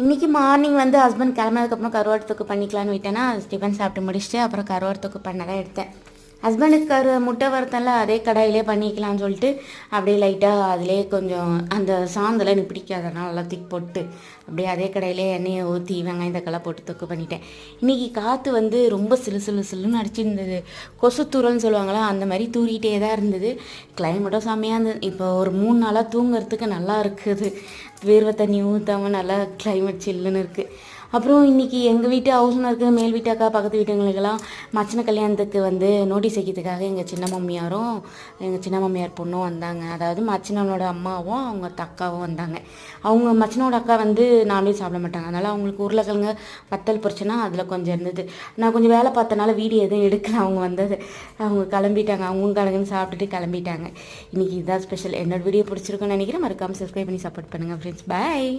இன்றைக்கி மார்னிங் வந்து ஹஸ்பண்ட் கிளம்புனதுக்கப்புறம் கருவாட்டு தொக்கு பண்ணிக்கலான்னு விட்டேன்னா டிஃபன் சாப்பிட்டு முடிச்சுட்டு அப்புறம் கருவாட்டு தொக்கு பண்ண தான் எடுத்தேன். ஹஸ்பண்டுக்கு முட்டை வறுத்தல அதே கடாயிலே பண்ணிக்கலாம்னு சொல்லிட்டு அப்படியே லைட்டாக அதிலே கொஞ்சம் அந்த சாந்தெல்லாம் எனக்கு பிடிக்காதனால நல்லா தூக்கி போட்டு அப்படியே அதே கடாயிலே எண்ணெயை ஊற்றி வெங்காயம் தக்காளி போட்டு தொக்கு பண்ணிட்டேன். இன்றைக்கி காற்று வந்து ரொம்ப சிலுன்னு அடிச்சிருந்தது. கொசுத்தூரல்னு சொல்லுவாங்களா, அந்த மாதிரி தூரிகிட்டே தான் இருந்தது. கிளைமேட்டும் செம்மையாக இருந்தது. இப்போ ஒரு 3 நாளாக தூங்குறதுக்கு நல்லா இருக்குது. வேர்வை தண்ணி ஊற்றாமல் நல்லா கிளைமேட் சில்லுன்னு இருக்குது. அப்புறம் இன்றைக்கி எங்கள் வீட்டு ஹவுஸ் ஓனருக்கு மேல் வீட்டு அக்கா பக்கத்து வீட்டுங்களுக்கெல்லாம் மச்சின கல்யாணத்துக்கு வந்து நோட்டீஸ் வைக்கிறதுக்காக எங்கள் சின்ன மாமியார் பொண்ணும் வந்தாங்க. அதாவது மச்சினோட அம்மாவும் அவங்க அக்காவும் வந்தாங்க. அவங்க மச்சினோட அக்கா வந்து நான்வெஜ் சாப்பிட மாட்டாங்க. அதனால் அவங்களுக்கு உருளைக்கிழங்கு வத்தல் பொரிச்சனா அதில் கொஞ்சம் இருந்தது. நான் கொஞ்சம் வேலை பார்த்தனால வீடியோ எதுவும் எடுக்கல. அவங்க வந்தது அவங்க கிளம்பிட்டாங்க. அவங்களும் கலங்குன்னு சாப்பிட்டுட்டு கிளம்பிட்டாங்க. இன்றைக்கி இதுதான் ஸ்பெஷல். என்னோடய வீடியோ பிடிச்சிருக்குன்னு நினைக்கிறேன். மறக்காமல் சப்ஸ்கிரைப் பண்ணி சப்போர்ட் பண்ணுங்கள் ஃப்ரெண்ட்ஸ். பாய்.